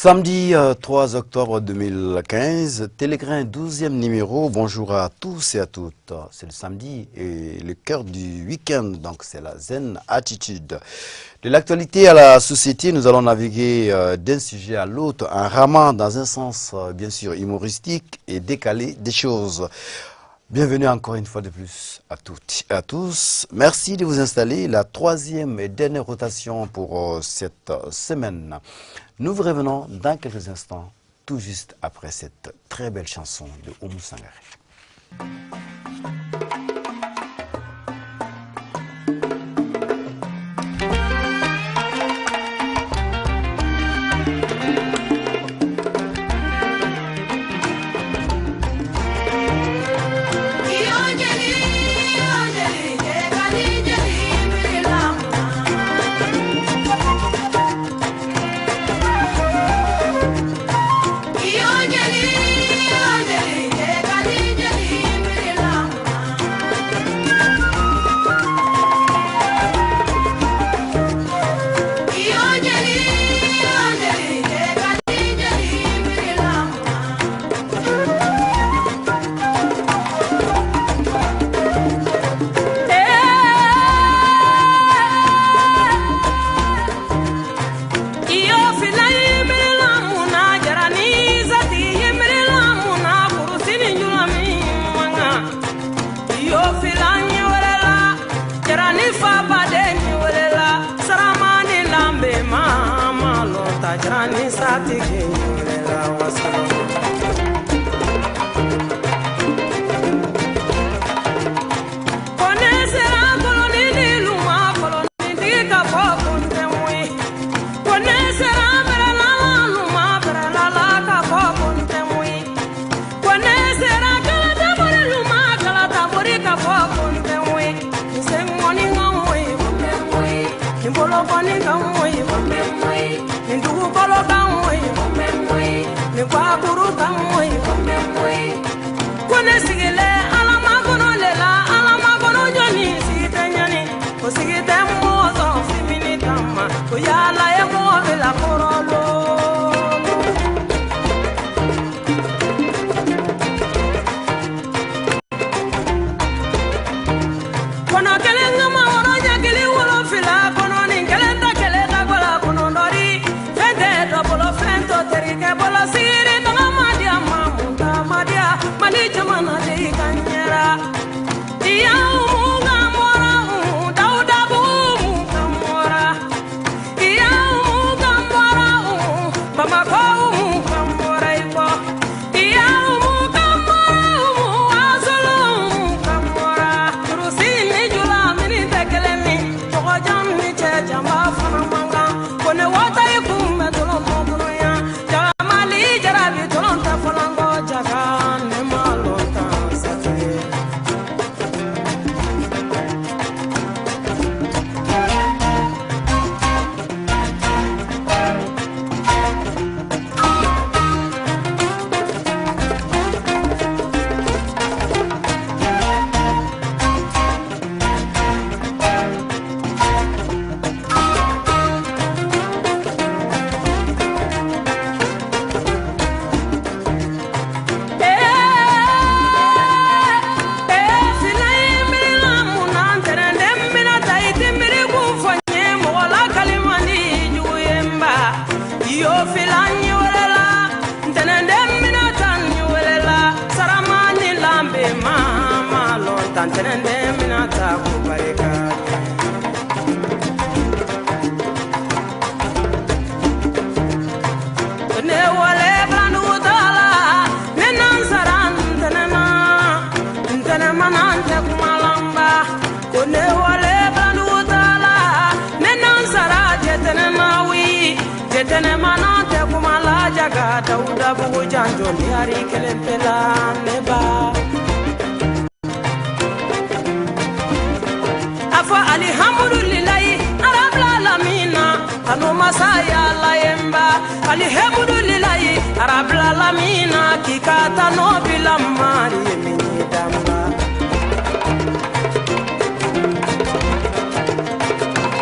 Samedi 3 octobre 2015, Télégrain 12e numéro. Bonjour à tous et à toutes. C'est le samedi et le cœur du week-end, donc c'est la zen attitude. De l'actualité à la société, nous allons naviguer d'un sujet à l'autre, un ramant dans un sens bien sûr humoristique et décalé des choses. Bienvenue encore une fois de plus à toutes et à tous. Merci de vous installer. La troisième et dernière rotation pour cette semaine. Nous vous revenons dans quelques instants, tout juste après cette très belle chanson de Oumou Sangaré.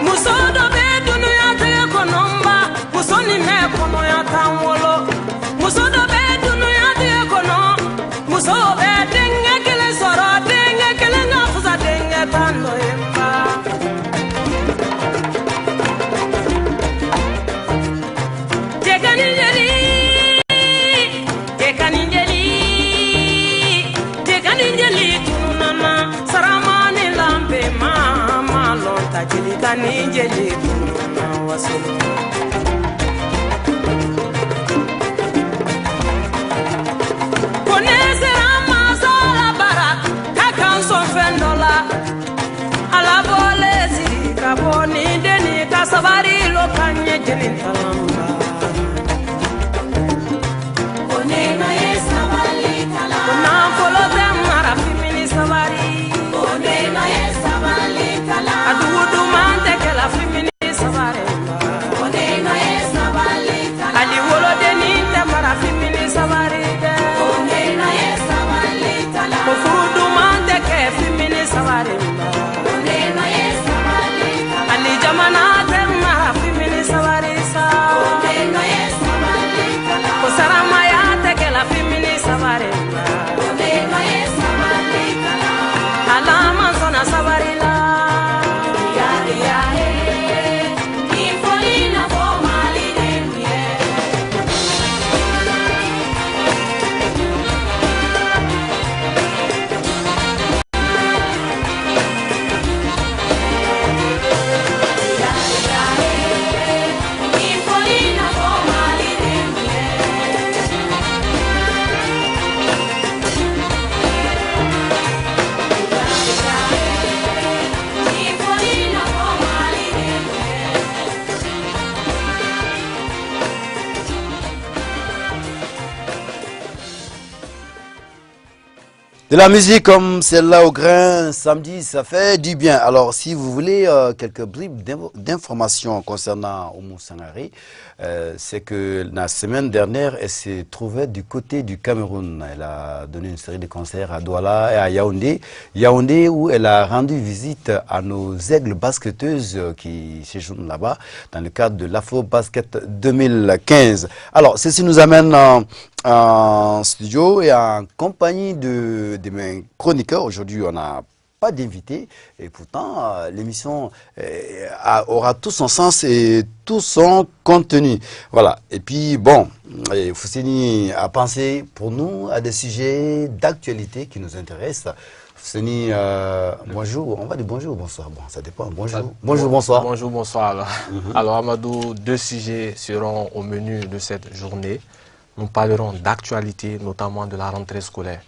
Muso do be dunuya te konomba, muso ni me kono ya tanwo jeli kani jeli waso konesera masala bara kakan son fendola ala bolezi kaboni deni kasabari lo kanye jeli talamba konena yesabali kala kona folo demara fimini sabari konena yesabali kala adudu mante kala fimini sabari konena yesabali kala ali wolo deni demara fimini sabari konena yesabali kala kofudu mante ke fimini sabari konena yesabali kala ali jamana demara fimini sabari sa konena yesabali kala kosarama ya tekela fimini sabari konena yesabali kala alama sona sabari la ya ya ifolina fo mali de De la musique comme celle-là au grain, samedi, ça fait du bien. Alors, si vous voulez quelques bribes d'informations concernant Oumou Sangaré, c'est que la semaine dernière, elle s'est trouvée du côté du Cameroun. Elle a donné une série de concerts à Douala et à Yaoundé. Yaoundé où elle a rendu visite à nos aigles basketteuses qui séjournent là-bas dans le cadre de l'Afro Basket 2015. Alors, ceci nous amène en studio et en compagnie de mes chroniqueurs. Aujourd'hui, on n'a pas d'invité et pourtant l'émission aura tout son sens et tout son contenu. Voilà. Et puis bon, Fousseni a pensé pour nous à des sujets d'actualité qui nous intéressent. Fousseni, bonjour. On va dire bonjour, bonsoir. Bon, ça dépend. Bonjour. Bonjour, bonsoir. Bonjour, bonsoir. Alors Amadou, deux sujets seront au menu de cette journée. Nous parlerons d'actualité, notamment de la rentrée scolaire.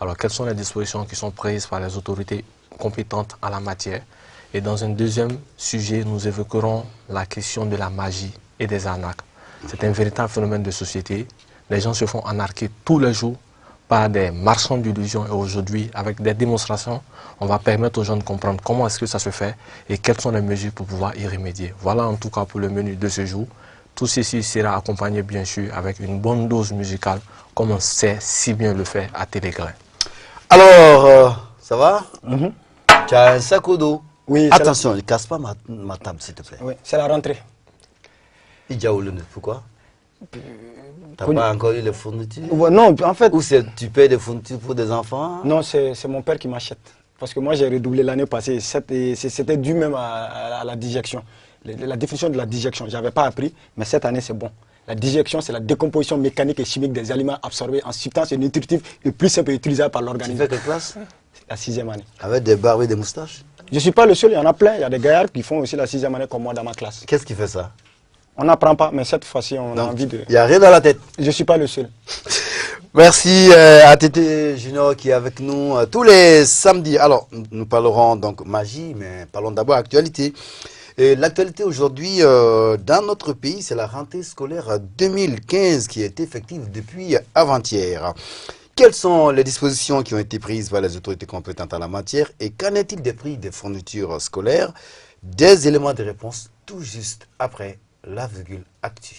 Alors, quelles sont les dispositions qui sont prises par les autorités compétentes en la matière? Et dans un deuxième sujet, nous évoquerons la question de la magie et des arnaques. C'est un véritable phénomène de société. Les gens se font arnaquer tous les jours par des marchands d'illusions. Et aujourd'hui, avec des démonstrations, on va permettre aux gens de comprendre comment est-ce que ça se fait et quelles sont les mesures pour pouvoir y remédier. Voilà en tout cas pour le menu de ce jour. Tout ceci sera accompagné bien sûr avec une bonne dose musicale, comme on sait si bien le faire à Télégrain. Alors, ça va? Tu as un sac au dos? Oui. Attention, ne casse pas ma table s'il te plaît. Oui, c'est la rentrée. Pourquoi? T'as pas encore eu les fournitures? Non, en fait... Ou tu payes des fournitures pour des enfants? Non, c'est mon père qui m'achète. Parce que moi j'ai redoublé l'année passée, c'était dû même à la digestion. La définition de la digestion, je n'avais pas appris, mais cette année c'est bon. La digestion, c'est la décomposition mécanique et chimique des aliments absorbés en substances nutritives et plus simple et utilisable par l'organisme. Tu fais quelle classe? La 6e année. Avec des barbes et des moustaches? Je ne suis pas le seul, il y en a plein. Il y a des gaillards qui font aussi la 6e année comme moi dans ma classe. Qu'est-ce qui fait ça? On n'apprend pas, mais cette fois-ci, on a envie de... Il n'y a rien dans la tête? Je ne suis pas le seul. Merci à Tété Junior qui est avec nous tous les samedis. Alors, nous parlerons donc magie, mais parlons d'abord actualité. Et l'actualité aujourd'hui dans notre pays, c'est la rentrée scolaire 2015 qui est effective depuis avant-hier. Quelles sont les dispositions qui ont été prises par les autorités compétentes en la matière et qu'en est-il des prix des fournitures scolaires? Des éléments de réponse tout juste après la virgule actu.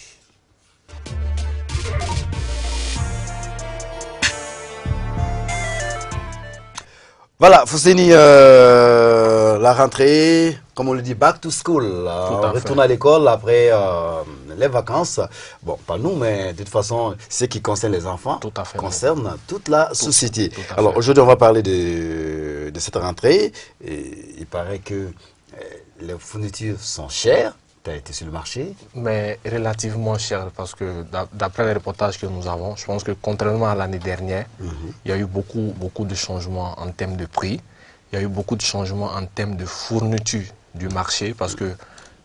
Voilà, Fousseni, la rentrée, comme on le dit, back to school. On retourne à l'école après les vacances. Bon, pas nous, mais de toute façon, ce qui concerne les enfants concerne toute la société. Alors aujourd'hui, on va parler de cette rentrée. Et il paraît que les fournitures sont chères. Tu as été sur le marché? Mais relativement cher, parce que d'après les reportages que nous avons, je pense que contrairement à l'année dernière, il y a eu beaucoup de changements en termes de prix. Il y a eu beaucoup de changements en termes de fourniture du marché parce que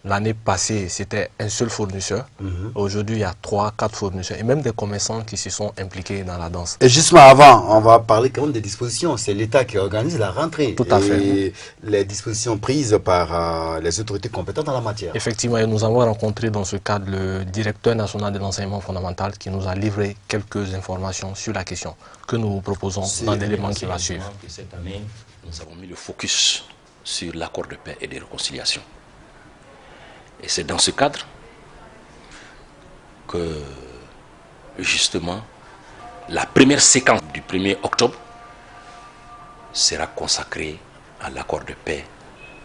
l'année passée, c'était un seul fournisseur. Aujourd'hui, il y a 3, 4 fournisseurs et même des commerçants qui se sont impliqués dans la danse. Et justement, avant, on va parler quand même des dispositions. C'est l'État qui organise la rentrée. Tout à fait. Et les dispositions prises par les autorités compétentes en la matière. Effectivement, et nous avons rencontré dans ce cadre le directeur national de l'enseignement fondamental qui nous a livré quelques informations sur la question que nous vous proposons dans l'élément qui va suivre. Cette année, nous avons mis le focus sur l'accord de paix et de réconciliation. Et c'est dans ce cadre que, justement, la première séquence du 1er octobre sera consacrée à l'accord de paix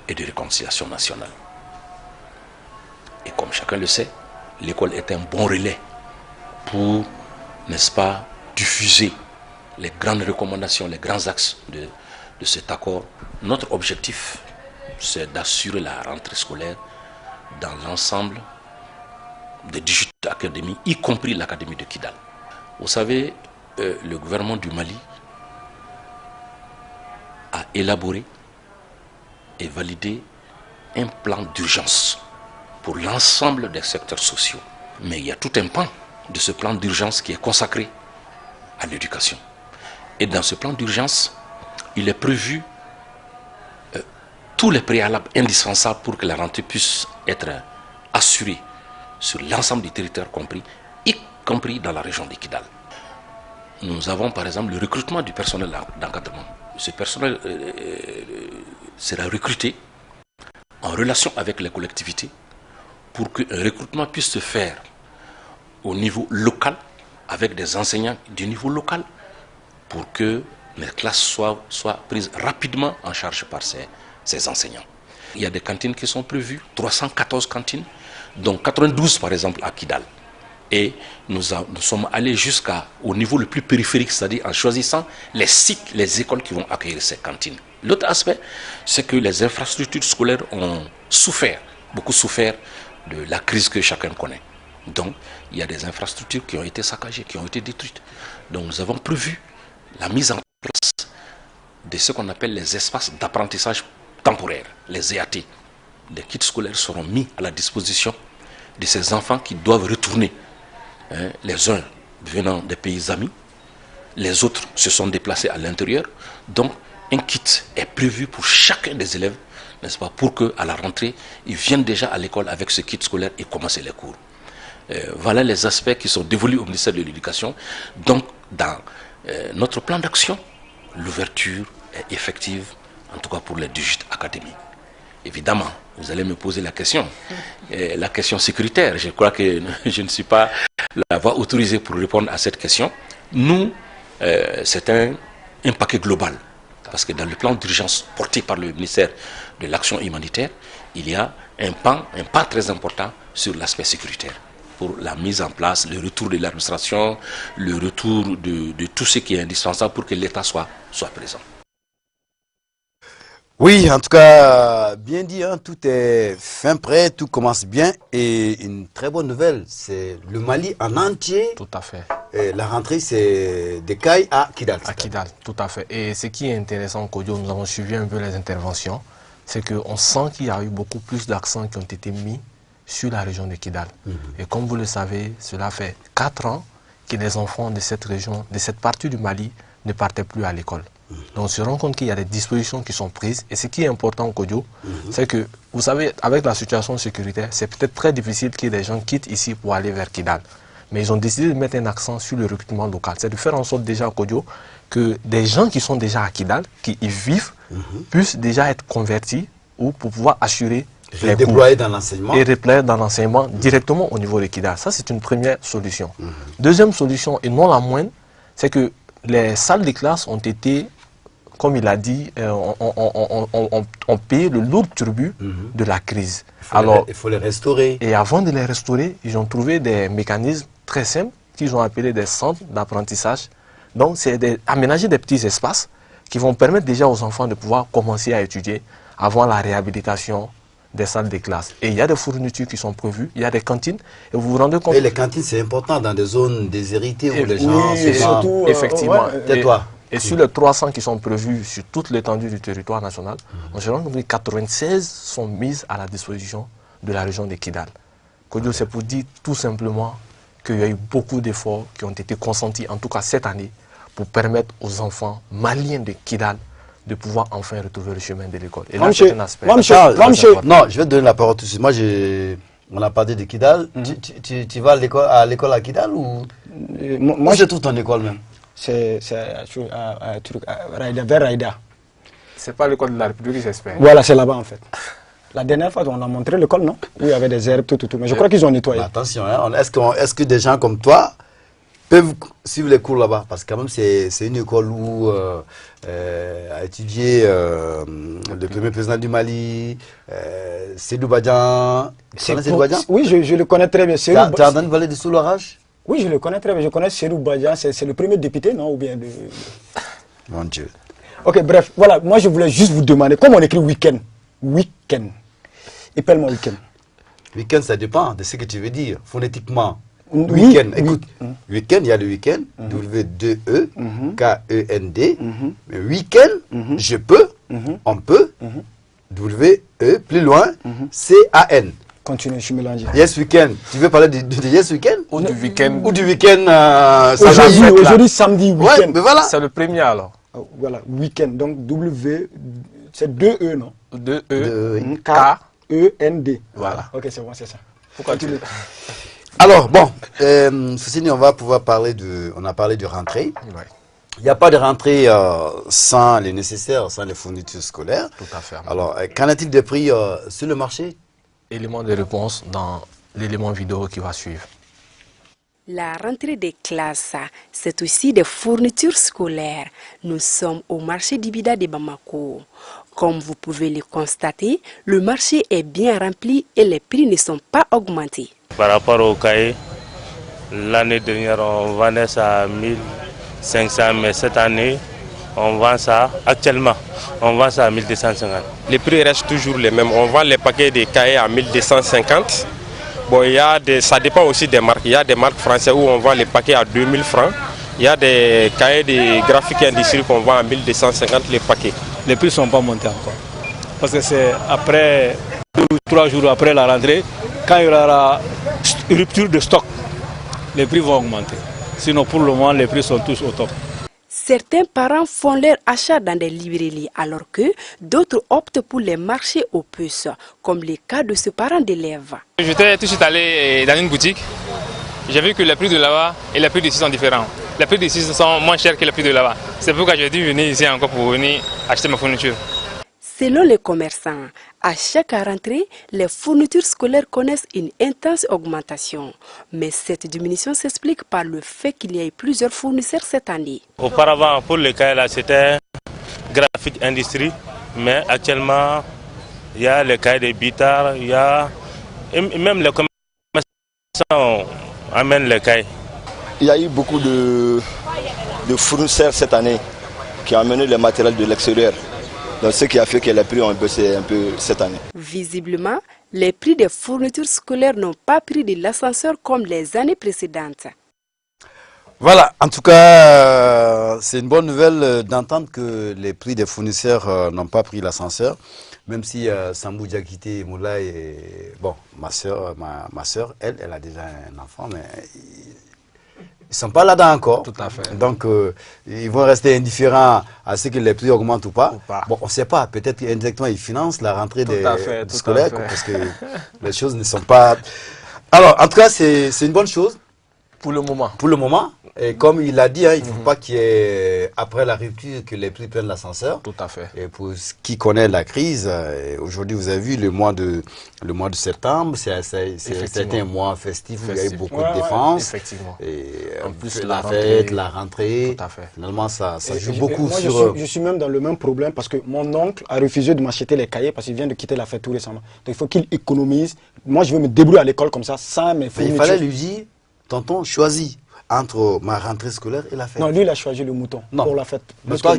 et de réconciliation nationale. Et comme chacun le sait, l'école est un bon relais pour, n'est-ce pas, diffuser les grandes recommandations, les grands axes de cet accord. Notre objectif, c'est d'assurer la rentrée scolaire dans l'ensemble des 18 académies, y compris l'académie de Kidal. Vous savez, le gouvernement du Mali a élaboré et validé un plan d'urgence pour l'ensemble des secteurs sociaux. Mais il y a tout un pan de ce plan d'urgence qui est consacré à l'éducation. Et dans ce plan d'urgence, il est prévu tous les préalables indispensables pour que la rentrée puisse être assurée sur l'ensemble du territoire compris, y compris dans la région de Kidal. Nous avons par exemple le recrutement du personnel d'encadrement. Ce personnel sera recruté en relation avec les collectivités pour qu'un recrutement puisse se faire au niveau local avec des enseignants du niveau local pour que les classes soient prises rapidement en charge par ces enseignants. Il y a des cantines qui sont prévues, 314 cantines, dont 92 par exemple à Kidal. Et nous sommes allés jusqu'au niveau le plus périphérique, c'est-à-dire en choisissant les sites, les écoles qui vont accueillir ces cantines. L'autre aspect, c'est que les infrastructures scolaires ont souffert, beaucoup souffert de la crise que chacun connaît. Donc, il y a des infrastructures qui ont été saccagées, qui ont été détruites. Donc, nous avons prévu la mise en place de ce qu'on appelle les espaces d'apprentissage temporaire, les EAT. Des kits scolaires seront mis à la disposition de ces enfants qui doivent retourner. Les uns venant des pays amis, les autres se sont déplacés à l'intérieur. Donc, un kit est prévu pour chacun des élèves, n'est-ce pas, pour qu'à la rentrée, ils viennent déjà à l'école avec ce kit scolaire et commencer les cours. Voilà les aspects qui sont dévolus au ministère de l'Éducation. Donc, dans notre plan d'action, l'ouverture est effective, en tout cas pour les 18 académies. Évidemment, vous allez me poser la question sécuritaire. Je crois que je ne suis pas la voie autorisée pour répondre à cette question. Nous, c'est un paquet global. Parce que dans le plan d'urgence porté par le ministère de l'Action humanitaire, il y a un pan très important sur l'aspect sécuritaire. Pour la mise en place, le retour de l'administration, le retour de tout ce qui est indispensable pour que l'État soit présent. Oui, en tout cas, bien dit, hein, tout est fin prêt, tout commence bien. Et une très bonne nouvelle, c'est le Mali en entier. Tout à fait. Et la rentrée, c'est des Cailles à Kidal. À Kidal, tout à fait. Et ce qui est intéressant, Kodio, nous avons suivi un peu les interventions, c'est qu'on sent qu'il y a eu beaucoup plus d'accents qui ont été mis sur la région de Kidal. Et comme vous le savez, cela fait 4 ans que les enfants de cette région, de cette partie du Mali, ne partaient plus à l'école. Donc on se rend compte qu'il y a des dispositions qui sont prises. Et ce qui est important, Kodio, c'est que, vous savez, avec la situation sécuritaire, c'est peut-être très difficile que des gens quittent ici pour aller vers Kidal. Mais ils ont décidé de mettre un accent sur le recrutement local. C'est de faire en sorte déjà, Kodio, que des gens qui sont déjà à Kidal, qui y vivent, puissent déjà être convertis ou pour pouvoir assurer les déployer dans l'enseignement. Et déployer dans l'enseignement directement au niveau de Kidal. Ça, c'est une première solution. Deuxième solution, et non la moindre, c'est que les salles de classe ont été, comme il a dit, on paye le lourd tribut de la crise. Il faut les restaurer. Et avant de les restaurer, ils ont trouvé des mécanismes très simples qu'ils ont appelés des centres d'apprentissage. Donc, c'est aménager des petits espaces qui vont permettre déjà aux enfants de pouvoir commencer à étudier avant la réhabilitation des salles de classe. Et il y a des fournitures qui sont prévues, il y a des cantines, et vous vous rendez compte... Et les cantines, c'est important dans des zones déshéritées où les gens... Oui, surtout... effectivement. Tais-toi. Et sur les 300 qui sont prévus sur toute l'étendue du territoire national, on se rend compte que 96 sont mises à la disposition de la région de Kidal. Kodio, c'est pour dire tout simplement qu'il y a eu beaucoup d'efforts qui ont été consentis, en tout cas cette année, pour permettre aux enfants maliens de Kidal de pouvoir enfin retrouver le chemin de l'école. Et là, c'est un aspect. Non, je vais te donner la parole tout de suite. Moi, on a parlé de Kidal. Tu vas à l'école à Kidal ou moi, je trouve ton école même. C'est vers Raïda. C'est pas l'école de la République, j'espère. Voilà, c'est là-bas en fait. La dernière fois, on a montré l'école, non? Où il y avait des herbes, tout. Mais je crois qu'ils ont nettoyé. Attention, hein, est-ce que des gens comme toi peuvent suivre les cours là-bas? Parce que quand même, c'est une école où a étudié le premier président du Mali, Sédou Badian. Tu connais Sédou Badian? Oui, je le connais très bien. Tu as entendu parler de Sous l'orage? Oui, je le connais très bien. Je connais Sédou Badian. C'est le premier député, non? Ou bien de... Mon Dieu. Ok, bref. Voilà, moi je voulais juste vous demander, comment on écrit week-end? Week-end. Épelle-moi week-end. Week-end, ça dépend de ce que tu veux dire, phonétiquement. Week-end, écoute, week-end, il y a le week-end, W-2-E, K-E-N-D, mais week-end, je peux, on peut, W-E, plus loin, C-A-N. Continue, je suis mélangé. Yes week-end, tu veux parler de yes week-end? Ou du week-end. Ou du week-end aujourd'hui, samedi, week-end. Ouais, mais voilà. C'est le premier alors. Voilà, week-end, donc W, c'est 2-E, non? 2-E, K-E-N-D. Voilà. Ok, c'est bon, c'est ça. Pourquoi tu... Alors, bon, ceci dit, on va pouvoir parler on a parlé de rentrée. Ouais. Il n'y a pas de rentrée sans les nécessaires, sans les fournitures scolaires. Tout à fait. Alors, qu'en est-il des prix sur le marché? Élément de réponse dans l'élément vidéo qui va suivre. La rentrée des classes, c'est aussi des fournitures scolaires. Nous sommes au marché d'Ibida de Bamako. Comme vous pouvez le constater, le marché est bien rempli et les prix ne sont pas augmentés. Par rapport au cahier, l'année dernière, on vendait ça à 1500, mais cette année, on vend ça, actuellement, on vend ça à 1250. Les prix restent toujours les mêmes. On vend les paquets de cahiers à 1250. Bon, ça dépend aussi des marques. Il y a des marques françaises où on vend les paquets à 2000 francs. Il y a des cahiers de graphique industrie qu'on vend à 1250 les paquets. Les prix ne sont pas montés encore. Parce que c'est après 2 ou 3 jours après la rentrée, quand il y aura rupture de stock, les prix vont augmenter. Sinon, pour le moment, les prix sont tous au top. Certains parents font leur achat dans des librairies alors que d'autres optent pour les marchés aux puces, comme le cas de ce parent d'élève. J'étais tout de suite allé dans une boutique. J'ai vu que les prix de là-bas et les prix d'ici sont différents. Les prix d'ici sont moins chers que les prix de là-bas. C'est pourquoi j'ai dû venir ici encore pour venir acheter ma fourniture. Selon les commerçants, à chaque rentrée, les fournitures scolaires connaissent une intense augmentation. Mais cette diminution s'explique par le fait qu'il y ait plusieurs fournisseurs cette année. Auparavant, pour le cahier là, c'était graphique industrie, mais actuellement, il y a le cahier de Bitar, il y a et même les commerçants amènent le cahier. Il y a eu beaucoup de fournisseurs cette année qui ont amené le matériel de l'extérieur. Donc ce qui a fait que les prix ont baissé un peu cette année. Visiblement, les prix des fournitures scolaires n'ont pas pris de l'ascenseur comme les années précédentes. Voilà, en tout cas, c'est une bonne nouvelle d'entendre que les prix des fournisseurs n'ont pas pris l'ascenseur. Même si Sambou Diakité Moulay, bon, ma soeur, elle a déjà un enfant, mais ils ne sont pas là-dedans encore. Tout à fait. Donc, ils vont rester indifférents à ce que les prix augmentent ou pas. Bon, on ne sait pas. Peut-être qu'indirectement, ils financent la rentrée des scolaires parce que les choses ne sont pas... Alors, en tout cas, c'est une bonne chose. Pour le moment. Pour le moment. Et comme il a dit, hein, il ne faut pas qu'il y ait, après la rupture, que les prix prennent l'ascenseur. Tout à fait. Et pour qui connaît la crise, aujourd'hui, vous avez vu le mois de septembre, ça a été un mois festif où il y a eu beaucoup de défense. Effectivement. Et en plus, la fête, la rentrée. Tout à fait. Finalement, ça joue beaucoup moi, sur... Je suis même dans le même problème parce que mon oncle a refusé de m'acheter les cahiers parce qu'il vient de quitter la fête tout récemment. Donc il faut qu'il économise. Moi, je veux me débrouiller à l'école comme ça, sans mes fournitures. Il fallait lui dire, tonton, choisis entre ma rentrée scolaire et la fête. Non, lui, il a choisi le mouton pour la fête. Mais toi,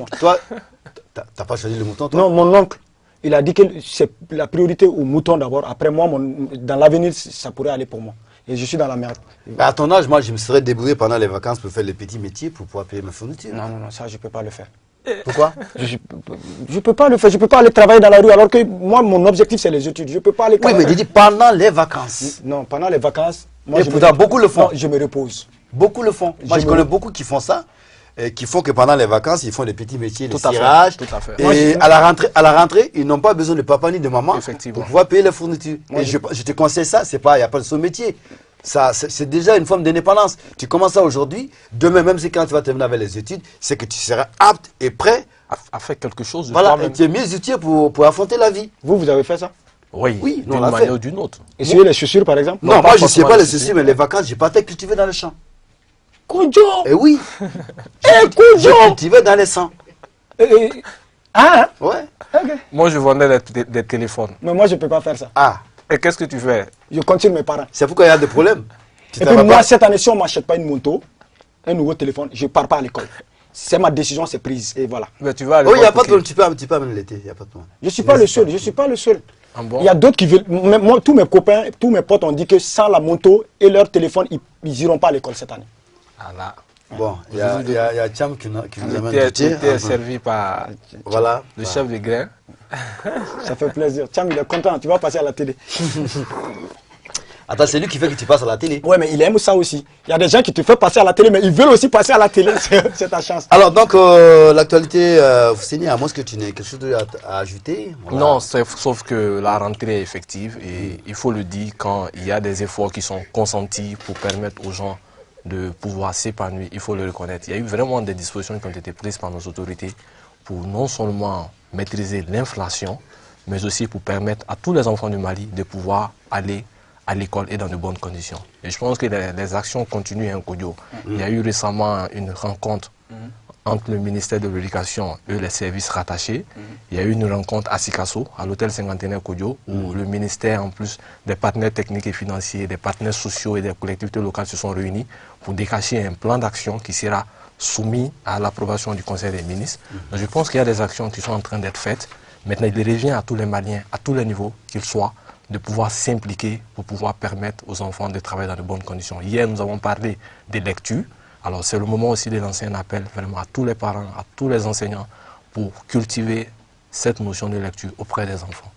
t'as pas choisi le mouton, toi? Non, mon oncle, il a dit que c'est la priorité au mouton d'abord. Après moi, dans l'avenir, ça pourrait aller pour moi. Et je suis dans la merde. Mais à ton âge, moi, je me serais débrouillé pendant les vacances pour faire les petits métiers pour pouvoir payer mes fournitures. Non, non, non, ça, je ne peux pas le faire. Pourquoi? Je ne peux pas le faire. Je ne peux pas aller travailler dans la rue alors que moi, mon objectif, c'est les études. Je ne peux pas aller... Oui, mais je dis pendant les vacances. Non, pendant les vacances... Moi, et pourtant, beaucoup le font. Non, je me repose. Beaucoup le font. Moi, je connais beaucoup qui font ça. Et qui font que pendant les vacances, ils font des petits métiers, des cirages. Tout à fait. Et à la rentrée, ils n'ont pas besoin de papa ni de maman pour pouvoir payer les fournitures. Et je te conseille ça, il n'y a pas de son métier. C'est déjà une forme d'indépendance. Tu commences ça aujourd'hui, demain, même si quand tu vas terminer avec les études, c'est que tu seras apte et prêt à faire quelque chose de voilà, toi-même. et tu es mieux outillé pour affronter la vie. Vous avez fait ça? Oui, nous, on d'une l'a manière fait. ou d'une autre. Essuyer les chaussures, par exemple? Non, moi, je ne sais pas les chaussures, mais les vacances, j'ai partais cultiver dans le champ. Kojo! Eh oui! Kojo! J'ai cultivé dans les champs. Ah! Ouais. Okay. Moi, je vendais des téléphones. Mais moi, je ne peux pas faire ça. Ah! Et qu'est-ce que tu fais? Je continue mes parents. C'est pourquoi il y a des problèmes. Et puis moi, cette année, si on ne m'achète pas une moto, un nouveau téléphone, je ne pars pas à l'école. C'est ma décision, c'est prise. Et voilà. Mais tu vas à oh, il n'y a pas de problème. problème. Tu peux amener l'été. Il n'y a pas de problème. Je ne suis pas le seul. Je ne suis pas le seul. Ah bon? Il y a d'autres qui veulent. Moi, tous mes copains, tous mes potes ont dit que sans la moto et leur téléphone, ils n'iront pas à l'école cette année. Ah là. Bon, il y a Cham qui nous amène Tu du thé. es servi par voilà, le chef de grain. Ça fait plaisir. Cham, il est content. Tu vas passer à la télé. Attends, c'est lui qui fait que tu passes à la télé. Ouais, mais il aime ça aussi. Il y a des gens qui te font passer à la télé, mais ils veulent aussi passer à la télé. C'est ta chance. Alors, donc, l'actualité, Fousseni, à moins que tu n'aies quelque chose à ajouter. Voilà. Non, sauf que la rentrée est effective et il faut le dire quand il y a des efforts qui sont consentis pour permettre aux gens de pouvoir s'épanouir, il faut le reconnaître. Il y a eu vraiment des dispositions qui ont été prises par nos autorités pour non seulement maîtriser l'inflation, mais aussi pour permettre à tous les enfants du Mali de pouvoir aller à l'école et dans de bonnes conditions. Et je pense que les actions continuent à Kodjo. Il y a eu récemment une rencontre entre le ministère de l'Éducation et les services rattachés. Il y a eu une rencontre à Sikasso, à l'hôtel Cinquantenaire Kodjo, où le ministère, en plus des partenaires techniques et financiers, des partenaires sociaux et des collectivités locales se sont réunis pour décacher un plan d'action qui sera soumis à l'approbation du Conseil des ministres. Donc je pense qu'il y a des actions qui sont en train d'être faites. Maintenant, il revient à tous les Maliens, à tous les niveaux qu'ils soient, de pouvoir s'impliquer pour pouvoir permettre aux enfants de travailler dans de bonnes conditions. Hier, nous avons parlé des lectures. Alors, c'est le moment aussi de lancer un appel vraiment à tous les parents, à tous les enseignants pour cultiver cette notion de lecture auprès des enfants.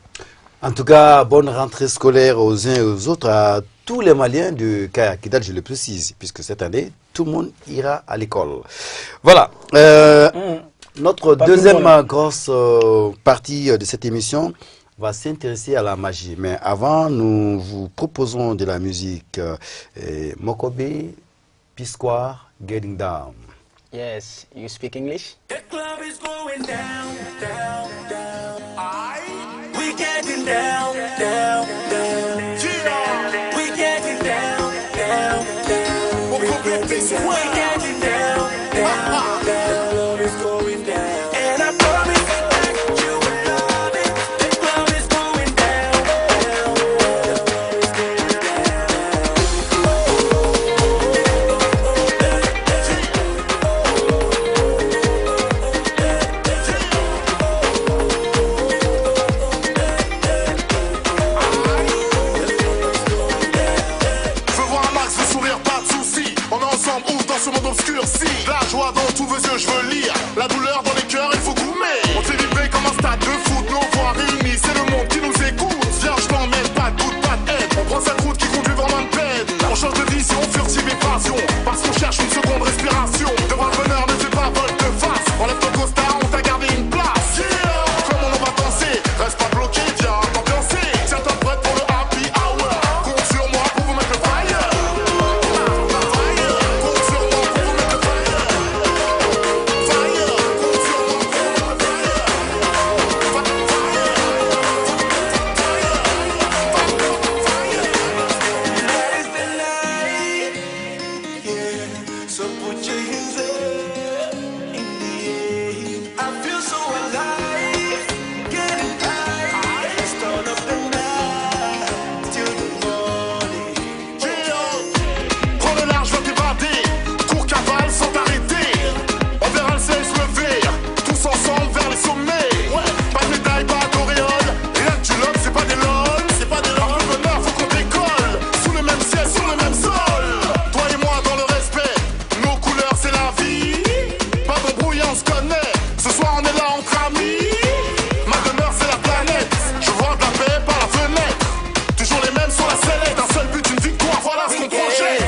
En tout cas, bonne rentrée scolaire aux uns et aux autres, à tous les Maliens de Kaya Kidal, je le précise, puisque cette année, tout le monde ira à l'école. Voilà. Notre deuxième grosse partie de cette émission va s'intéresser à la magie. Mais avant, nous vous proposons de la musique Mokobe, Pisquare, Getting Down. Yes, you speak English? The club is going down, down, down. We getting down, down, down. We getting down, down, down. We getting down, down, down. The club is going down. And I promise that you will love it. The club is going down, down, down. The club is going Je vois un max de sourire, pas de soucis. On est ensemble, ouf, dans ce monde obscurci. La joie dans tous vos yeux, je veux lire. La douleur dans les cœurs, il faut goumer. On fait vibrer comme un stade de foot. Nos voix réunies, c'est le monde qui nous écoute. Viens, je t'emmène, pas de doute, pas de haine. On prend cette route qui conduit vers moins de peine. On change de vie si on furtive et passion. Parce qu'on cherche une seconde respiration. Devant le bonheur, ne fais pas volte face. Enlève ton costard, on t'a gardé une place. Yeah, comment on va danser? Reste pas bloqué, viens t'ambiancer. Tiens-toi prête pour le happy hour. Compte sur moi pour vous mettre le fire. Compte sur moi pour vous mettre le fire. Fire, compte sur moi pour vous mettre le That is the light, yeah. So put on se connaît. Ce soir on est là entre amis. Ma demeure c'est la planète. Je vois de la paix par la fenêtre. Toujours les mêmes sur la sellette. Un seul but, une victoire, voilà ce qu'on projette.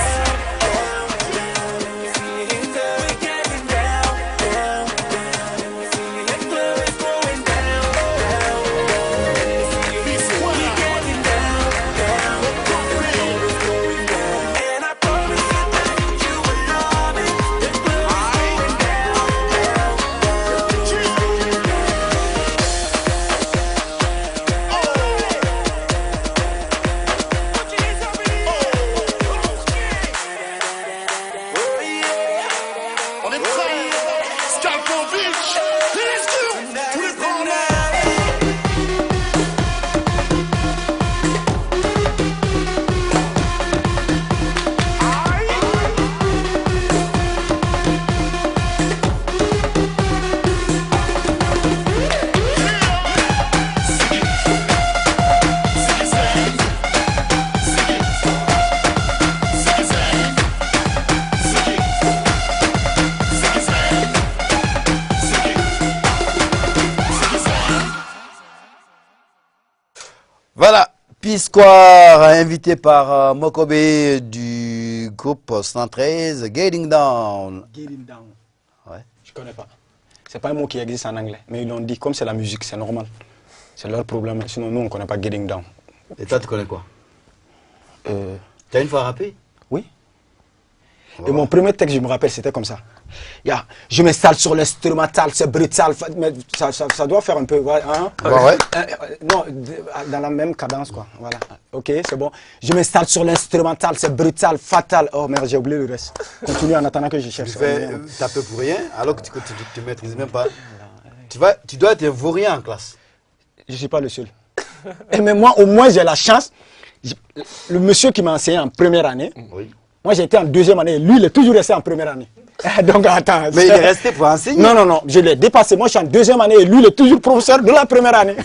Voilà, P-Square, invité par Mokobe du groupe 113, Getting Down. Getting Down. Ouais. Je connais pas. C'est pas un mot qui existe en anglais, mais ils l'ont dit comme c'est la musique, c'est normal. C'est leur problème. Sinon, nous, on connaît pas Getting Down. Et toi, tu connais quoi? Tu as une fois rappé? Oui. Et mon premier texte, je me rappelle, c'était comme ça. Yeah. Je m'installe sur l'instrumental, c'est brutal. Mais ça doit faire un peu. Hein? Ouais. Non, dans la même cadence, quoi. Voilà. Ok, c'est bon. Je m'installe sur l'instrumental, c'est brutal, fatal. Oh merde, j'ai oublié le reste. Continue en attendant que je cherche. Tu fais taper pour rien, alors que tu ne maîtrises même pas. Tu dois être un vaurien en classe. Je ne suis pas le seul. Mais moi, au moins, j'ai la chance. Le monsieur qui m'a enseigné en première année, oui. Moi j'ai été en deuxième année, lui il est toujours resté en première année. Donc attends. Mais il est resté pour enseigner? Non, je l'ai dépassé. Moi je suis en deuxième année et lui il est toujours professeur de la première année.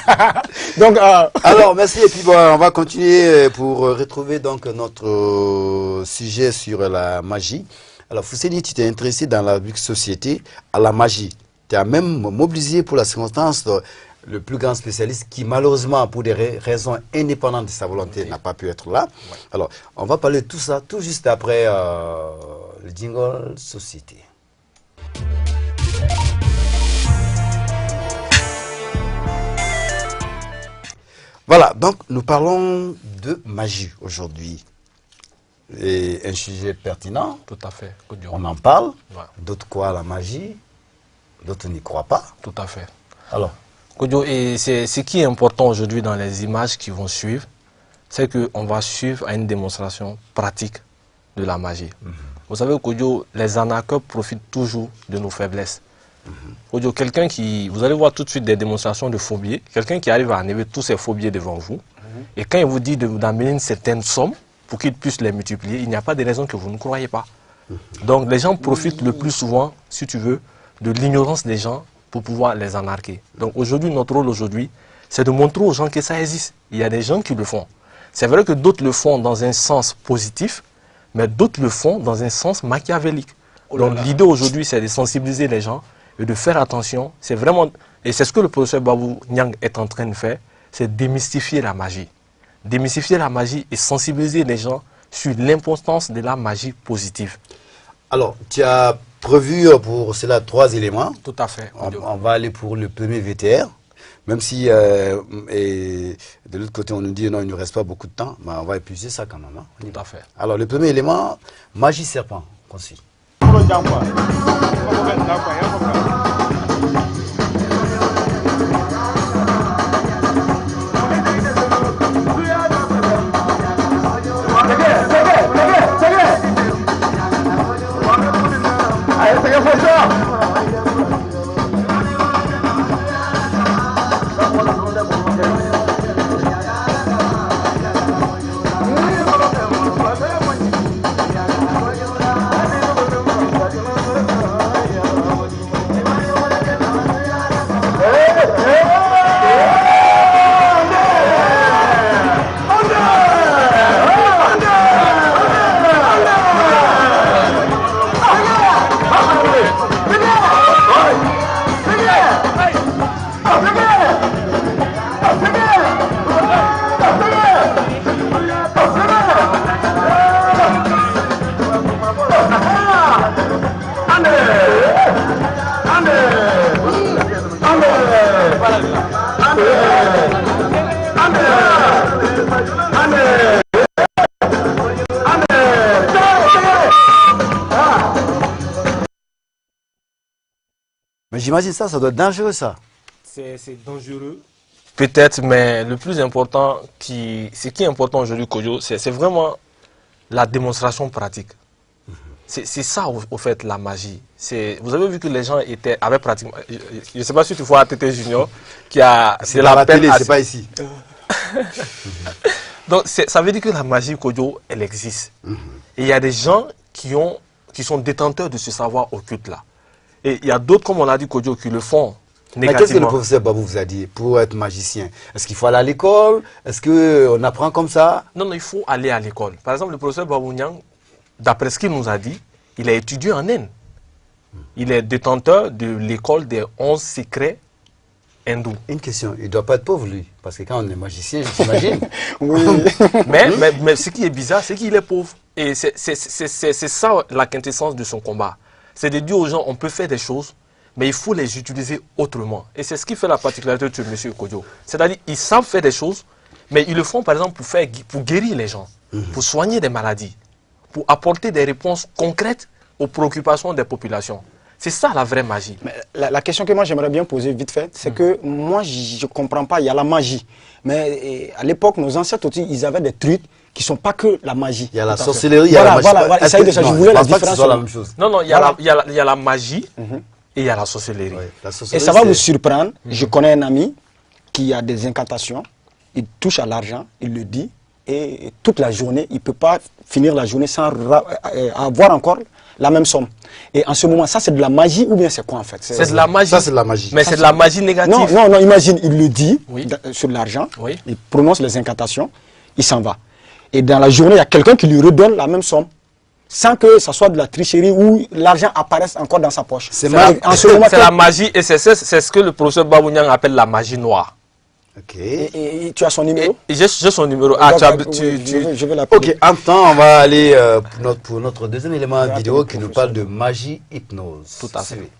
Donc, alors merci et puis bon, on va continuer pour retrouver donc notre sujet sur la magie. Alors Fousseni, tu t'es intéressé dans la société à la magie. Tu as même mobilisé pour la circonstance le plus grand spécialiste qui malheureusement pour des raisons indépendantes de sa volonté n'a pas pu être là. Ouais. Alors on va parler de tout ça tout juste après le jingle Société. Voilà, donc nous parlons de magie aujourd'hui. Et un sujet pertinent. Tout à fait. On en parle. Ouais. D'autres croient à la magie, d'autres n'y croient pas. Tout à fait. Alors, Kodio, et ce qui est important aujourd'hui dans les images qui vont suivre, c'est qu'on va suivre à une démonstration pratique de la magie. Vous savez, Kodio, les arnaqueurs profitent toujours de nos faiblesses. Kodio, quelqu'un qui... Vous allez voir tout de suite des démonstrations de faux billets. Quelqu'un qui arrive à enlever tous ces faux billets devant vous. Et quand il vous dit d'amener une certaine somme pour qu'il puisse les multiplier, il n'y a pas de raison que vous ne croyez pas. Donc les gens profitent le plus souvent, si tu veux, de l'ignorance des gens pour pouvoir les arnaquer. Donc aujourd'hui, notre rôle aujourd'hui, c'est de montrer aux gens que ça existe. Il y a des gens qui le font. C'est vrai que d'autres le font dans un sens positif, mais d'autres le font dans un sens machiavélique. Donc l'idée aujourd'hui, c'est de sensibiliser les gens et de faire attention. C'est vraiment, et c'est ce que le professeur Babou Nyang est en train de faire, c'est démystifier la magie. Démystifier la magie et sensibiliser les gens sur l'importance de la magie positive. Alors, tu as prévu pour cela 3 éléments. Tout à fait. On va aller pour le premier VTR. Même si et de l'autre côté on nous dit non, il ne reste pas beaucoup de temps, mais on va épuiser ça quand même. Hein. Tout à fait. Alors le premier élément, magie serpent, qu'on suit. Mais j'imagine ça doit être dangereux ça. C'est dangereux. Peut-être, mais le plus important, ce qui est important aujourd'hui, Kojo, c'est vraiment la démonstration pratique. C'est ça, au fait, la magie. Vous avez vu que les gens avaient pratiquement... Je ne sais pas si tu vois ATT Junior, qui a... C'est la télé, c'est pas ici. Donc, ça veut dire que la magie, Kojo, elle existe. Et il y a des gens qui sont détenteurs de ce savoir occulte-là. Et il y a d'autres, comme on l'a dit, Kojo, qui le font négativement. Mais qu'est-ce que le professeur Babou vous a dit pour être magicien? Est-ce qu'il faut aller à l'école? Est-ce qu'on apprend comme ça? Non, il faut aller à l'école. Par exemple, le professeur Babou Nyang, d'après ce qu'il nous a dit, il a étudié en Inde. Il est détenteur de l'école des 11 secrets hindous. Une question, il ne doit pas être pauvre lui, parce que quand on est magicien, j'imagine. Oui. mais ce qui est bizarre, c'est qu'il est pauvre. Et c'est ça la quintessence de son combat. C'est de dire aux gens, on peut faire des choses, mais il faut les utiliser autrement. Et c'est ce qui fait la particularité de M. Kojo. C'est-à-dire, ils savent faire des choses, mais ils le font par exemple pour guérir les gens, pour soigner des maladies, pour apporter des réponses concrètes aux préoccupations des populations. C'est ça la vraie magie. Mais la question que moi j'aimerais bien poser vite fait, c'est que moi je ne comprends pas, il y a la magie. Mais à l'époque, nos ancêtres aussi, ils avaient des trucs qui ne sont pas que la magie. Il y a la sorcellerie, il y a la magie. Voilà, ça y est, je voulais la différence. La même chose. Non, il y a la magie et il y a la sorcellerie. Et ça va vous surprendre. Je connais un ami qui a des incantations, il touche à l'argent, il le dit, et toute la journée, il ne peut pas finir la journée sans avoir encore la même somme. Et en ce moment, ça c'est de la magie ou bien c'est quoi en fait? C'est de la magie. Ça c'est de la magie. Mais c'est de la magie négative. Non, imagine, il le dit sur l'argent, il prononce les incantations, il s'en va. Et dans la journée, il y a quelqu'un qui lui redonne la même somme, sans que ça soit de la tricherie ou l'argent apparaisse encore dans sa poche. C'est la magie et c'est ce que le professeur Babou Nyang appelle la magie noire. Ok. Et tu as son numéro? J'ai son numéro. Je vais l'appeler. Ok, en temps, on va aller pour notre deuxième élément vidéo qui nous parle de magie hypnose. Tout à fait.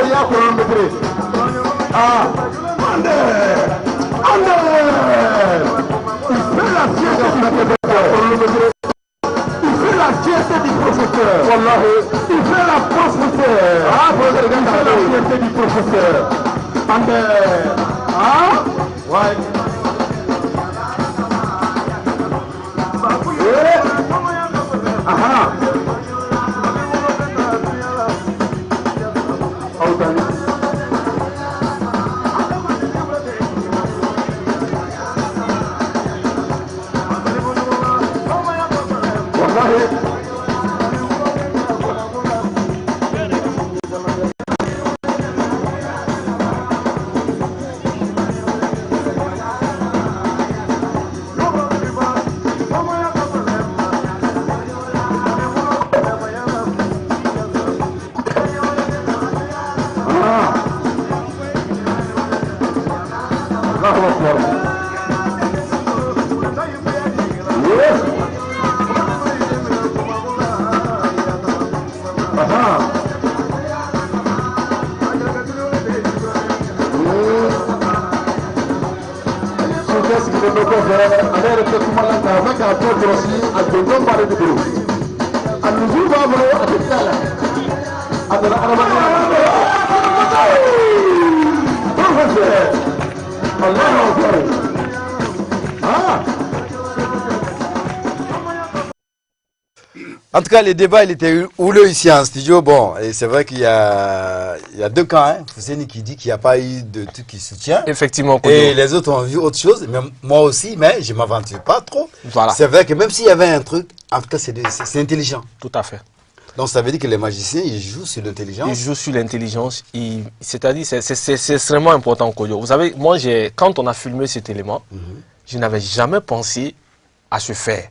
ya chronométré. Ah, Ander. Il fait la sieste du professeur. Il fait la sieste du professeur. Il fait la professeur. Ah, il fait la sieste du professeur. Ander. Ah, ouais. Aha. En tout cas, le débat, il était houleux ici en studio. Bon, et c'est vrai qu'il y a deux camps. Hein. Fousséni qui dit qu'il n'y a pas eu de truc qui soutient. Effectivement. Et les autres ont vu autre chose. Même moi aussi, mais je ne m'aventure pas trop. Voilà. C'est vrai que même s'il y avait un truc, en tout cas, c'est intelligent. Tout à fait. Donc, ça veut dire que les magiciens, ils jouent sur l'intelligence. Ils jouent sur l'intelligence. C'est-à-dire, c'est extrêmement important, Koyo. Vous savez, moi, quand on a filmé cet élément, je n'avais jamais pensé à ce fait.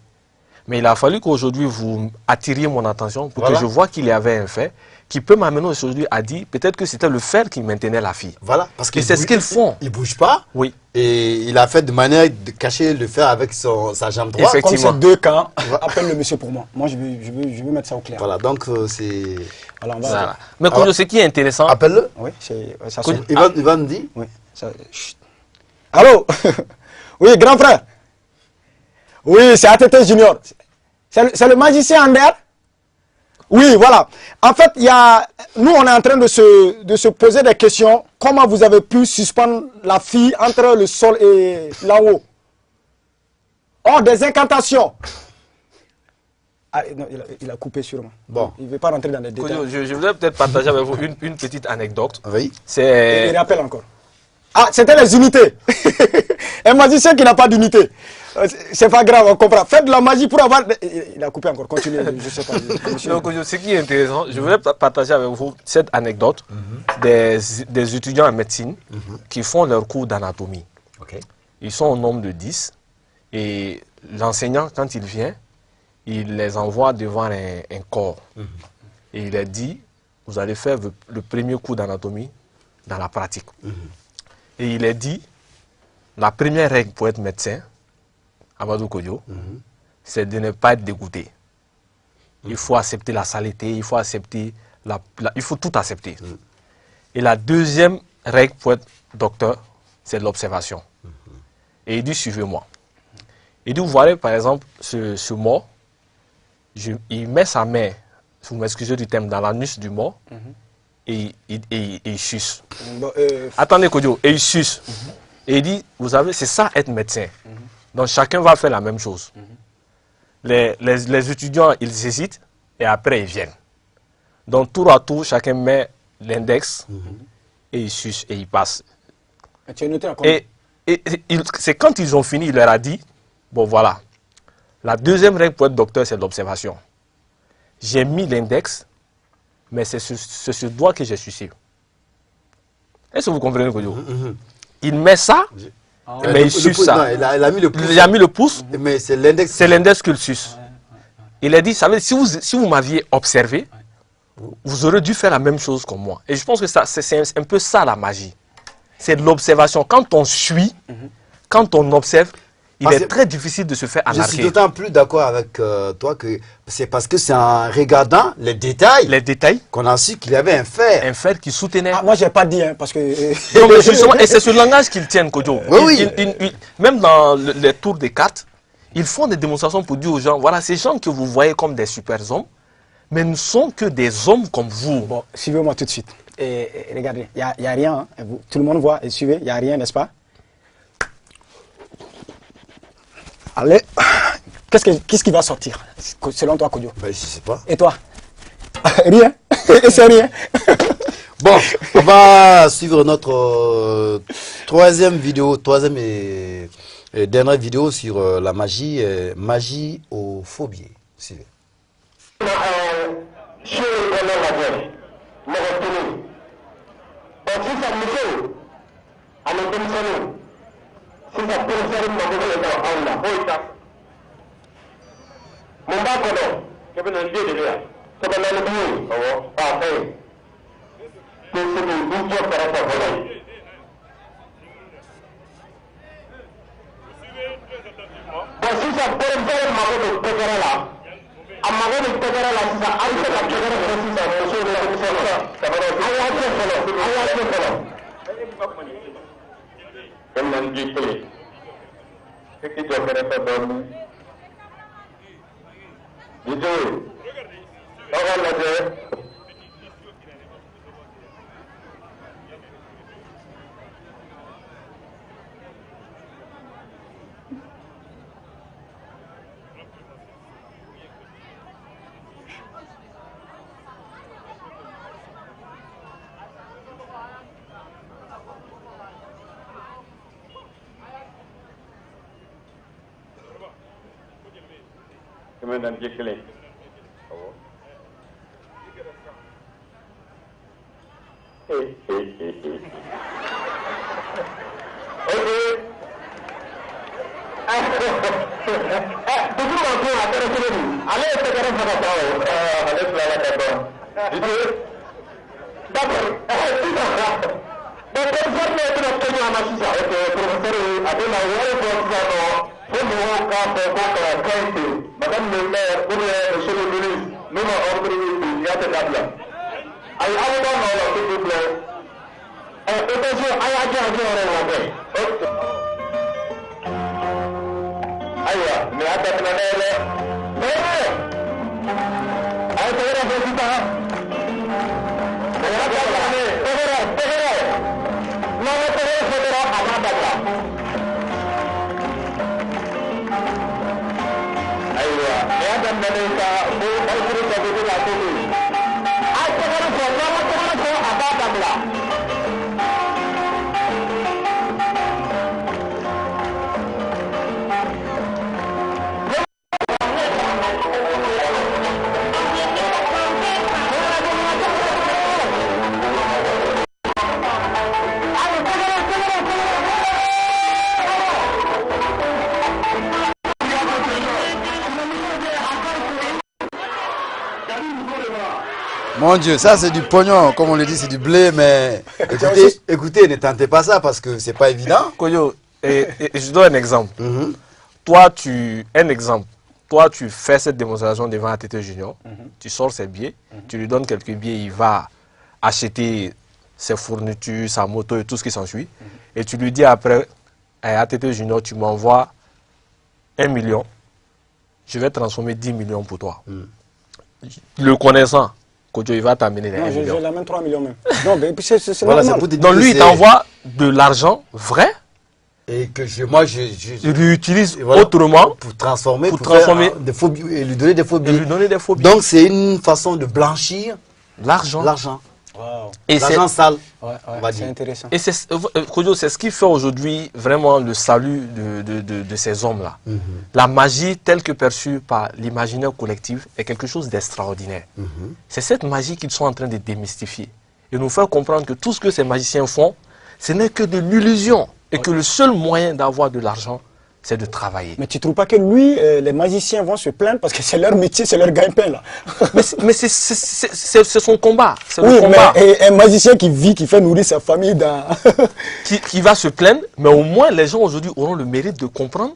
Mais il a fallu qu'aujourd'hui, vous attiriez mon attention pour que je vois qu'il y avait un fait qui peut m'amener aujourd'hui à dire peut-être que c'était le fer qui maintenait la fille. Voilà. Parce que c'est ce qu'ils font. Il ne bouge pas. Oui. Et il a fait de manière de cacher le fer avec sa jambe droite. Effectivement. Comme c'est deux camps, appelle le monsieur pour moi. Moi, je veux mettre ça au clair. Voilà, donc c'est... Voilà, voilà. Mais Kojo, ce qui est intéressant... Appelle-le. Oui, ça sonne. Il va nous dire. Oui. Allô. Oui, grand frère. Oui, c'est ATT Junior. C'est le magicien Ander. Oui, voilà. En fait, nous, on est en train de se poser des questions. Comment vous avez pu suspendre la fille entre le sol et là-haut? Oh, des incantations. Ah, non, il a coupé sûrement. Bon. Il ne veut pas rentrer dans les détails. Je voudrais peut-être partager avec vous une petite anecdote. Oui. Il rappelle encore. Ah, c'était les unités. Un magicien qui n'a pas d'unité. C'est pas grave, on comprend. Faites de la magie pour avoir... Il a coupé encore, continuez, je sais pas. Donc, ce qui est intéressant, je voudrais partager avec vous cette anecdote des étudiants en médecine qui font leur cours d'anatomie. Okay. Ils sont au nombre de 10 et l'enseignant, quand il vient, il les envoie devant un corps. Et il leur dit, vous allez faire le premier cours d'anatomie dans la pratique. Et il leur dit, la première règle pour être médecin, Amadou Kojo, c'est de ne pas être dégoûté. Il faut accepter la saleté, il faut accepter il faut tout accepter. Et la deuxième règle pour être docteur, c'est l'observation. Et il dit, suivez-moi. Il dit, vous voyez par exemple ce mort, il met sa main, vous m'excusez du terme, dans l'anus du mort, et il suce. Attendez Kojo, et il suce. Et il dit, vous savez, c'est ça être médecin. Donc chacun va faire la même chose. Les étudiants, ils hésitent et après ils viennent. Donc tour à tour, chacun met l'index et il suce et il passe. Et c'est quand ils ont fini, il leur a dit, bon voilà, la deuxième règle pour être docteur, c'est l'observation. J'ai mis l'index, mais c'est ce doigt que j'ai sucé. Est-ce que vous comprenez, Kojo? Il met ça, mais il suce ça. Non, il a mis le pouce. Il a mis le pouce, mais c'est l'index. C'est l'index qu'il suce. Il a dit, savez, si vous m'aviez observé, vous aurez dû faire la même chose que moi. Et je pense que c'est un peu ça la magie. C'est l'observation. Quand on suit, quand on observe, il est très difficile de se faire arnaquer. Je suis d'autant plus d'accord avec toi que c'est parce que c'est en regardant les détails qu'on a su qu'il y avait un fer. Un fer qui soutenait. Ah, moi, je n'ai pas dit, hein, parce que... Donc, justement, et c'est ce langage qu'ils tiennent, Kodjo. Oui, même dans les tours des cartes, ils font des démonstrations pour dire aux gens, voilà, ces gens que vous voyez comme des super hommes, mais ne sont que des hommes comme vous. Bon, suivez-moi tout de suite. Et regardez, il n'y a rien. Hein. Tout le monde voit et suivez, il n'y a rien, n'est-ce pas? Allez, qu'est-ce qui va sortir, selon toi, Kodjo? Ben, je ne sais pas. Et toi? Rien. C'est rien. Bon, on va suivre notre troisième et dernière vidéo sur la magie, magie au phobie. Suivez. Mon Dieu, ça c'est du pognon, comme on le dit, c'est du blé, mais écoutez, ne tentez pas ça parce que c'est pas évident. Kodjo, et je donne un exemple. Toi, tu fais cette démonstration devant ATT Junior, tu sors ses billets, tu lui donnes quelques billets, il va acheter ses fournitures, sa moto et tout ce qui s'ensuit, et tu lui dis après, à ATT Junior, tu m'envoies 1 million, je vais transformer 10 millions pour toi. Le connaissant, Kodjo, il va t'amener les 1 million. Je l'amène 3 millions même. Non, mais c'est voilà, normal. Donc lui, il t'envoie de l'argent vrai. Et que moi, je réutilise autrement pour transformer, des faux billets, et lui donner des faux billets. Donc c'est une façon de blanchir l'argent. Wow. L'argent sale, on va dire. C'est intéressant. Et Kodjo, c'est ce qui fait aujourd'hui vraiment le salut de ces hommes-là. La magie telle que perçue par l'imaginaire collectif est quelque chose d'extraordinaire. C'est cette magie qu'ils sont en train de démystifier. Et nous faire comprendre que tout ce que ces magiciens font, ce n'est que de l'illusion. Et que le seul moyen d'avoir de l'argent, c'est de travailler. Mais tu ne trouves pas que lui, les magiciens vont se plaindre parce que c'est leur métier, c'est leur gagne-pain là. Mais c'est son combat. Oui, mais un magicien qui vit, qui fait nourrir sa famille dans... qui va se plaindre, mais au moins les gens aujourd'hui auront le mérite de comprendre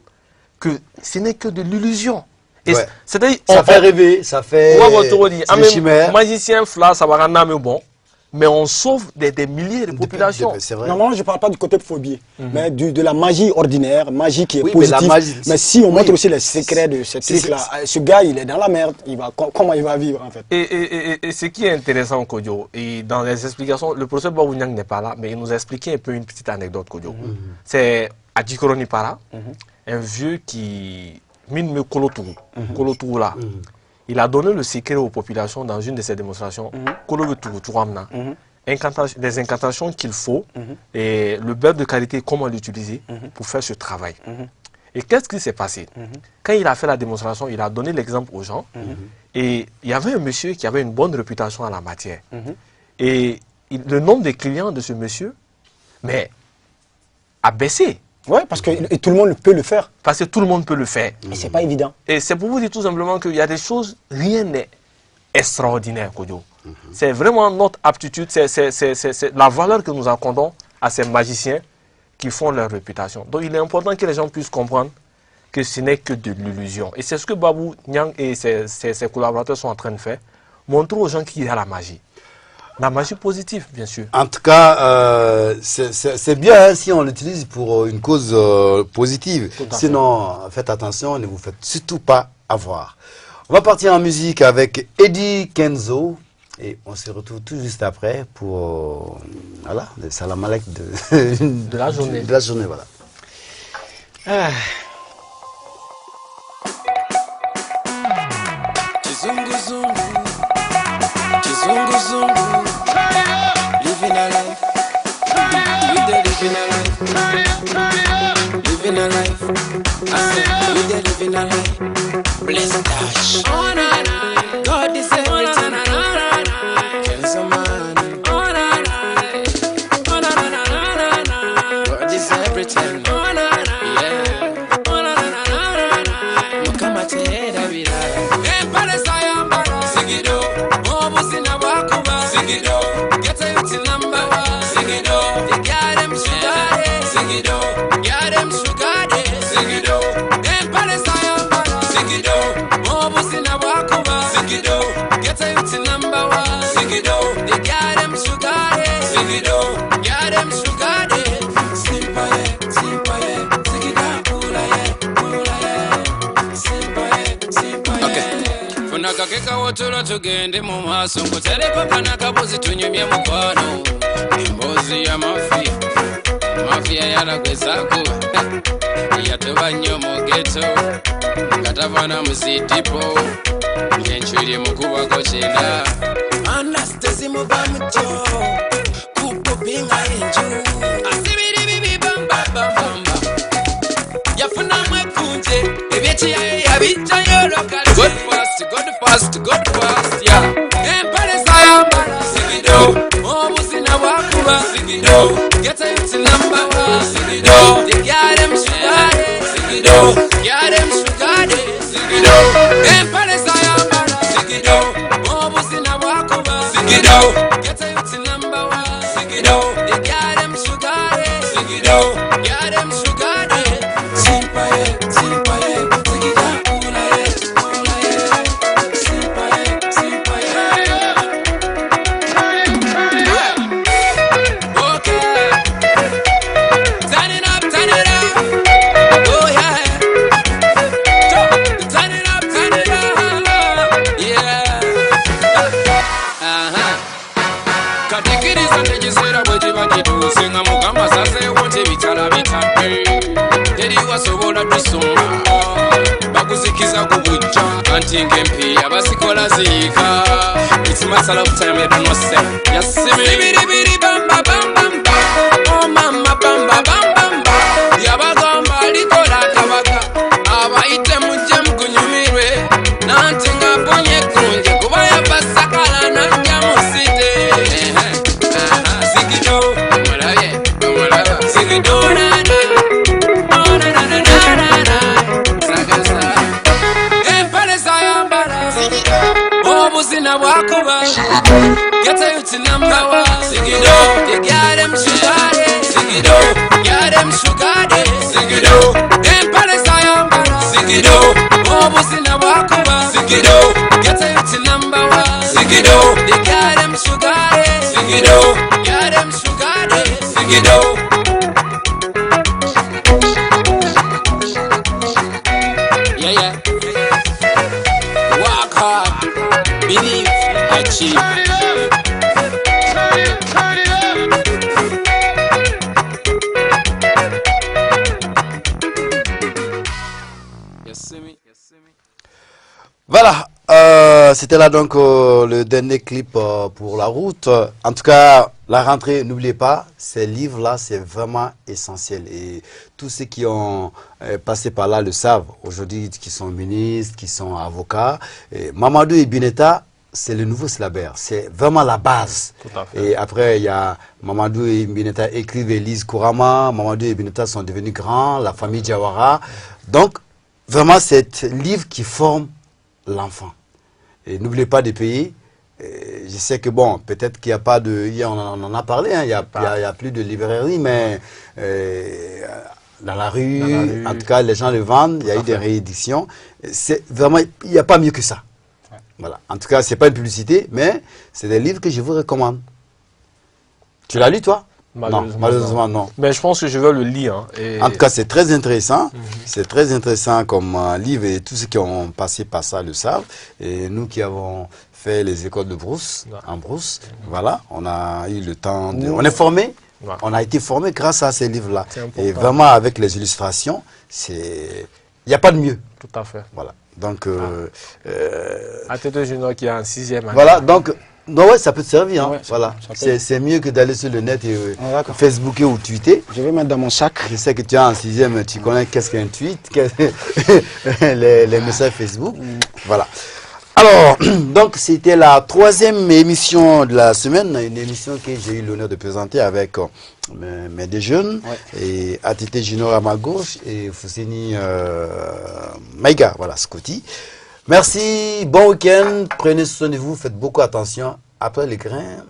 que ce n'est que de l'illusion. Ouais. C'est-à-dire, ça fait rêver, ça fait des chimères. Magicien, fla, ça va rendre bon. Mais on sauve des milliers de populations. C'est vrai. Normalement, je ne parle pas du côté phobie, mais de la magie ordinaire, magie qui est positive. Mais si on montre aussi les secrets de ce truc-là, ce gars, il est dans la merde. Comment il va vivre, en fait? Et ce qui est intéressant, Kodjo, et dans les explications, le professeur Babounyang n'est pas là, mais il nous a expliqué un peu une petite anecdote, Kodjo. C'est Adjikoroni Para, un vieux qui mine me Kolotourou là. Il a donné le secret aux populations dans une de ses démonstrations. Des incantations qu'il faut et le beurre de qualité, comment l'utiliser pour faire ce travail. Et qu'est-ce qui s'est passé? Quand il a fait la démonstration, il a donné l'exemple aux gens et il y avait un monsieur qui avait une bonne réputation en la matière. Et le nombre de clients de ce monsieur a baissé. Oui, parce que tout le monde peut le faire. Parce que tout le monde peut le faire. Et c'est pas évident. Et c'est pour vous dire tout simplement qu'il y a des choses, rien n'est extraordinaire, Kodjo. C'est vraiment notre aptitude, c'est la valeur que nous accordons à ces magiciens qui font leur réputation. Donc il est important que les gens puissent comprendre que ce n'est que de l'illusion. Et c'est ce que Babou Nyang et ses collaborateurs sont en train de faire. Montrer aux gens qu'il y a la magie. La magie positive, bien sûr. En tout cas, c'est bien hein, si on l'utilise pour une cause positive. Sinon, faites attention, ne vous faites surtout pas avoir. On va partir en musique avec Eddie Kenzo. Et on se retrouve tout juste après pour voilà, le salam alek de la journée. De la journée, voilà. Living a life, living a life. I said, we dey living a life. Bless dash. Oh na na, God is everything. Cancer man. Oh na na, oh na na na na. God is everything. Oh na na, yeah. Oh na na na na. Mukama tehera bila. Empare sayamba. Sing it up. Oh busina wakuba. Sing it up. Get a youth number one. Sing it up. They got them sugar. Sing it up. Got them sugar. Sing it up. Empare sayamba. Sing it up. Oh busina wakuba. Sing it up. Get a youth number one. Sing it up. They got them sugar. Sing it up. Got them sugar. Simple, simple. Sing it up. Pula, pula. Simple, simple. Okay. Funaka keka wotula tugende mu maaso nkutereko kanakabuzi tunyumye mukwano embozi ya mafia yalagwezaako yatuba nnyo mu geto nga tavana mu zidipo nyenchwiri mukubako kyenda anastesimuba mutyo kukupinga enju asibiribibi bambabambamba yafunamu ekunje ebyekiyaye yabijjayo lokale God fast, yeah. Empire sayamba, sing it out. Oh, busina wakuba, sing it out. Get a youth number one, sing it out. They got them sugar, sing it out. Got them sugar, sing it out. Empire sayamba, sing it out. Oh, busina wakuba, sing it out. Get a youth number one, sing it out. They got them sugar, sing it out. Got them sugar, simple, simple, sing it out. Singa mugamba saseewo tebitala bitadde teri wasobola tusumba bakuzikiza ku bujja anti ng'empiya basikola ziika it's matter of time etunose yasimibiribiri bamba bambamba oh mama bamba bambamba yabagamba likola kabaka abayite mujje mukunyumirwe nanti nga mponye kunje kuba yabasakala najja musite get a youth number one, sing it up. They got them sugar, sing it up. Got them sugar, sing it up. Empire sayamba, Sigido, get it number one. Sigido, they got them sugar. Sigido, got them sugar. Sigido. Yeah, yeah. Work hard, believe, achieve. Voilà, c'était là donc le dernier clip pour la route. En tout cas, la rentrée, n'oubliez pas, ces livres-là, c'est vraiment essentiel. Et tous ceux qui ont passé par là le savent. Aujourd'hui, qui sont ministres, qui sont avocats. Et Mamadou et Bineta, c'est le nouveau syllabaire. C'est vraiment la base. Tout à fait. Et après, il y a Mamadou et Bineta écrivent et lisent couramment. Mamadou et Bineta sont devenus grands, la famille Diawara. Donc, vraiment, c'est un livre qui forme l'enfant. Et n'oubliez pas de payer. Je sais que bon, peut-être qu'il n'y a pas de... On en a parlé, hein, il n'y a plus de librairie, mais dans la rue, en tout cas, les gens le vendent, il y a eu des rééditions. C'est vraiment, il n'y a pas mieux que ça. Ouais. Voilà. En tout cas, ce n'est pas une publicité, mais c'est des livres que je vous recommande. Tu l'as lu, toi? Malheureusement, non. Mais je pense que je vais le lire. Hein, et... En tout cas, c'est très intéressant. C'est très intéressant comme livre et tous ceux qui ont passé par ça le savent. Et nous qui avons fait les écoles de Brousse, en Brousse, voilà, on a eu le temps de... On est formés. On a été formés grâce à ces livres-là. Et vraiment, avec les illustrations, il n'y a pas de mieux. Tout à fait. Voilà. Donc... ATT Junior qui est en 6e année. Voilà, donc... Non, ouais, ça peut te servir. Hein. Ouais, voilà. C'est mieux que d'aller sur le net et Facebooker ou tweeter. Je vais mettre dans mon sac. Je sais que tu es en 6e, tu connais qu'est-ce qu'un tweet, les messages Facebook. Voilà. Alors, donc c'était la 3e émission de la semaine, une émission que j'ai eu l'honneur de présenter avec mes deux jeunes, et ATT Junior à ma gauche et Fousseni Maïga, voilà, Scotty. Merci, bon week-end, prenez soin de vous, faites beaucoup attention. Après les grains,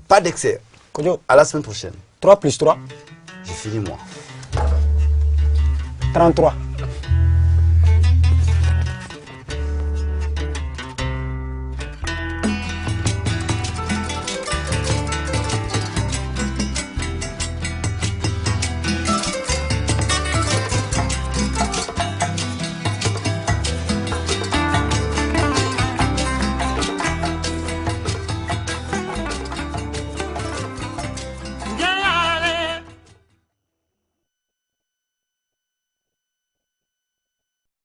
pas d'excès. À la semaine prochaine. 3 plus 3. J'ai fini moi. 33.